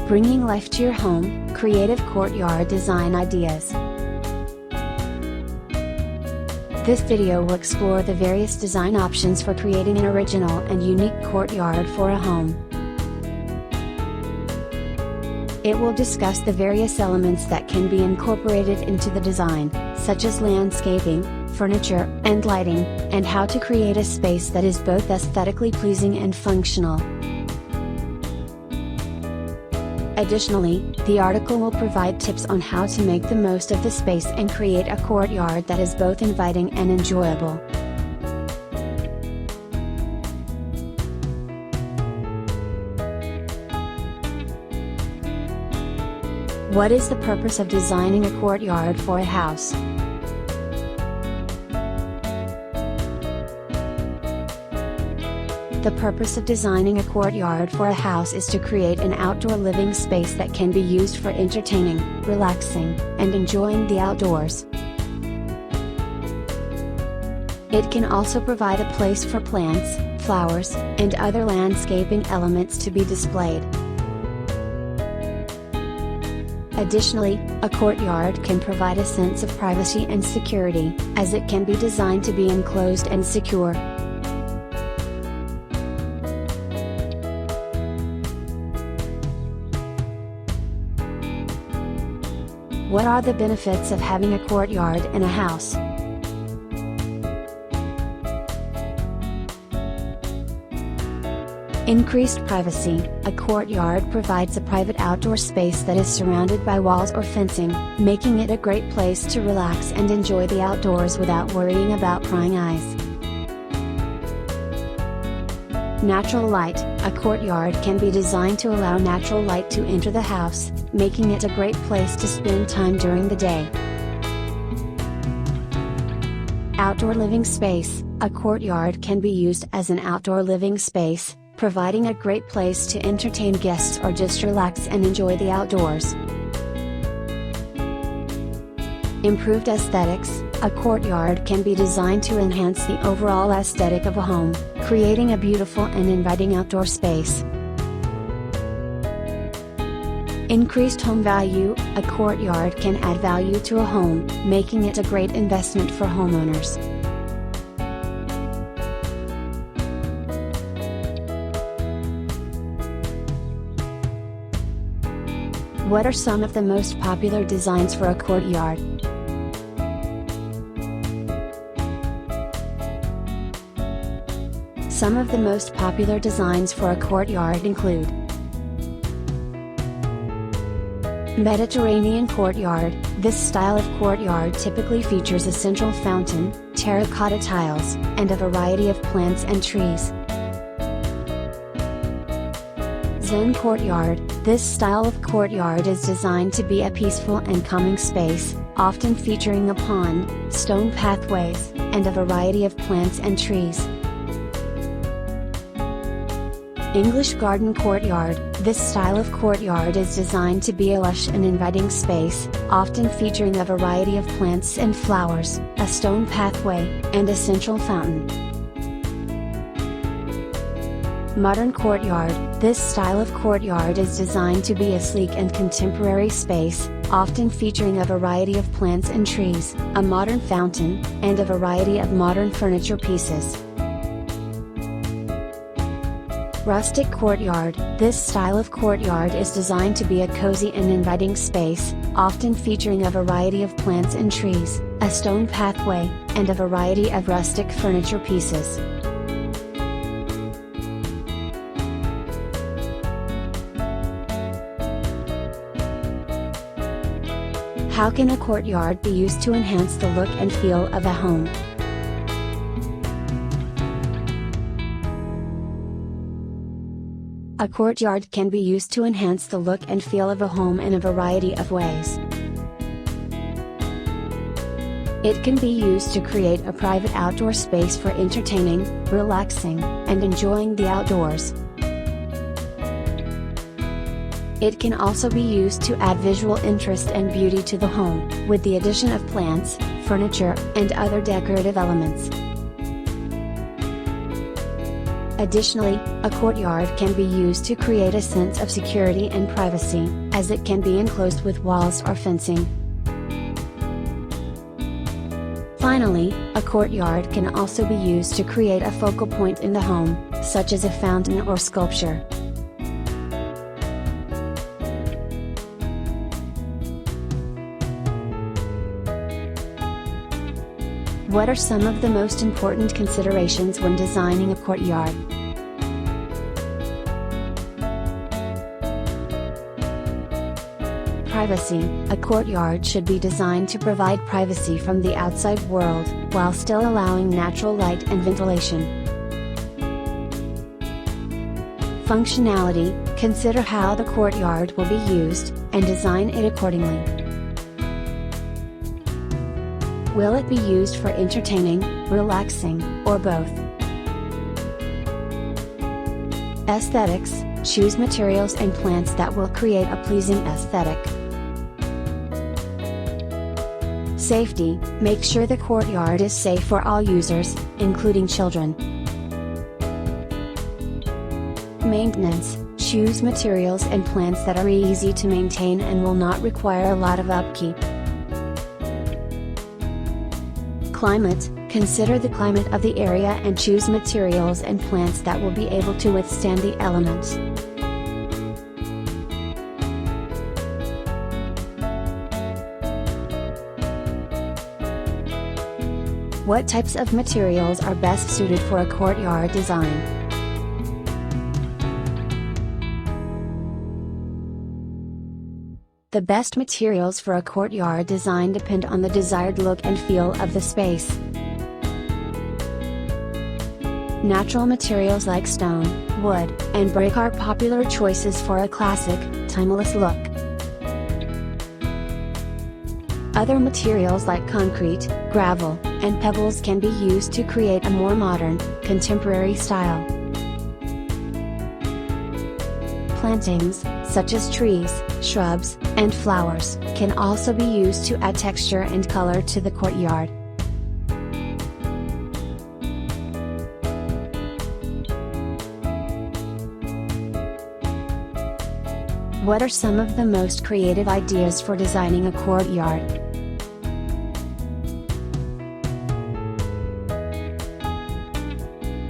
Bringing life to your home, creative courtyard design ideas. This video will explore the various design options for creating an original and unique courtyard for a home. It will discuss the various elements that can be incorporated into the design, such as landscaping, furniture, and lighting, and how to create a space that is both aesthetically pleasing and functional. Additionally, the article will provide tips on how to make the most of the space and create a courtyard that is both inviting and enjoyable. What is the purpose of designing a courtyard for a house? The purpose of designing a courtyard for a house is to create an outdoor living space that can be used for entertaining, relaxing, and enjoying the outdoors. It can also provide a place for plants, flowers, and other landscaping elements to be displayed. Additionally, a courtyard can provide a sense of privacy and security, as it can be designed to be enclosed and secure. What are the benefits of having a courtyard in a house? Increased privacy. A courtyard provides a private outdoor space that is surrounded by walls or fencing, making it a great place to relax and enjoy the outdoors without worrying about prying eyes. Natural light. A courtyard can be designed to allow natural light to enter the house, making it a great place to spend time during the day. Outdoor living space. A courtyard can be used as an outdoor living space, providing a great place to entertain guests or just relax and enjoy the outdoors. Improved aesthetics. A courtyard can be designed to enhance the overall aesthetic of a home, creating a beautiful and inviting outdoor space. Increased home value. A courtyard can add value to a home, making it a great investment for homeowners. What are some of the most popular designs for a courtyard? Some of the most popular designs for a courtyard include Mediterranean courtyard. This style of courtyard typically features a central fountain, terracotta tiles, and a variety of plants and trees. Zen courtyard. This style of courtyard is designed to be a peaceful and calming space, often featuring a pond, stone pathways, and a variety of plants and trees. English garden courtyard. This style of courtyard is designed to be a lush and inviting space, often featuring a variety of plants and flowers, a stone pathway, and a central fountain. Modern courtyard. This style of courtyard is designed to be a sleek and contemporary space, often featuring a variety of plants and trees, a modern fountain, and a variety of modern furniture pieces. Rustic courtyard. This style of courtyard is designed to be a cozy and inviting space, often featuring a variety of plants and trees, a stone pathway, and a variety of rustic furniture pieces. How can a courtyard be used to enhance the look and feel of a home? A courtyard can be used to enhance the look and feel of a home in a variety of ways. It can be used to create a private outdoor space for entertaining, relaxing, and enjoying the outdoors. It can also be used to add visual interest and beauty to the home, with the addition of plants, furniture, and other decorative elements. Additionally, a courtyard can be used to create a sense of security and privacy, as it can be enclosed with walls or fencing. Finally, a courtyard can also be used to create a focal point in the home, such as a fountain or sculpture. What are some of the most important considerations when designing a courtyard? Privacy. A courtyard should be designed to provide privacy from the outside world, while still allowing natural light and ventilation. Functionality. Consider how the courtyard will be used, and design it accordingly. Will it be used for entertaining, relaxing, or both? Aesthetics. Choose materials and plants that will create a pleasing aesthetic. Safety. Make sure the courtyard is safe for all users, including children. Maintenance. Choose materials and plants that are easy to maintain and will not require a lot of upkeep. Climate. Consider the climate of the area and choose materials and plants that will be able to withstand the elements. What types of materials are best suited for a courtyard design? The best materials for a courtyard design depend on the desired look and feel of the space. Natural materials like stone, wood, and brick are popular choices for a classic, timeless look. Other materials like concrete, gravel, and pebbles can be used to create a more modern, contemporary style. Plantings, such as trees, shrubs, and flowers, can also be used to add texture and color to the courtyard. What are some of the most creative ideas for designing a courtyard?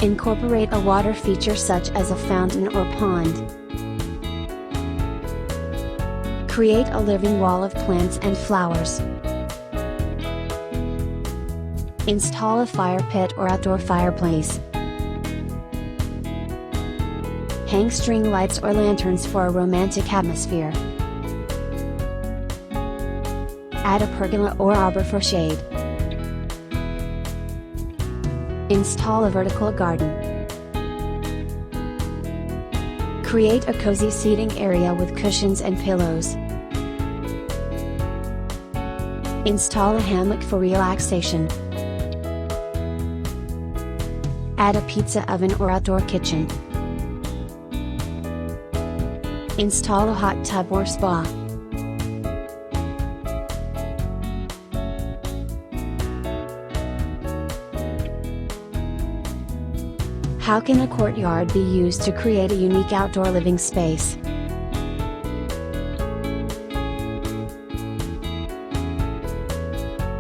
Incorporate a water feature such as a fountain or pond. Create a living wall of plants and flowers. Install a fire pit or outdoor fireplace. Hang string lights or lanterns for a romantic atmosphere. Add a pergola or arbor for shade. Install a vertical garden. Create a cozy seating area with cushions and pillows. Install a hammock for relaxation. Add a pizza oven or outdoor kitchen. Install a hot tub or spa. How can a courtyard be used to create a unique outdoor living space?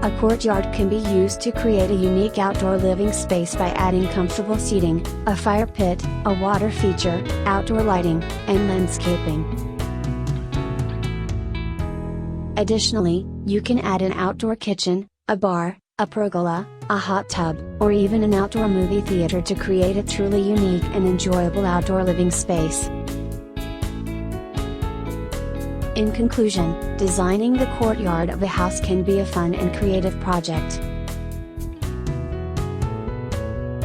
A courtyard can be used to create a unique outdoor living space by adding comfortable seating, a fire pit, a water feature, outdoor lighting, and landscaping. Additionally, you can add an outdoor kitchen, a bar, a pergola, a hot tub, or even an outdoor movie theater to create a truly unique and enjoyable outdoor living space. In conclusion, designing the courtyard of a house can be a fun and creative project.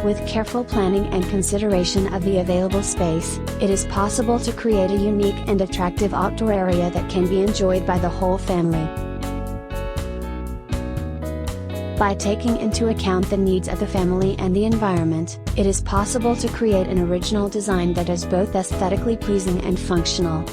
With careful planning and consideration of the available space, it is possible to create a unique and attractive outdoor area that can be enjoyed by the whole family. By taking into account the needs of the family and the environment, it is possible to create an original design that is both aesthetically pleasing and functional.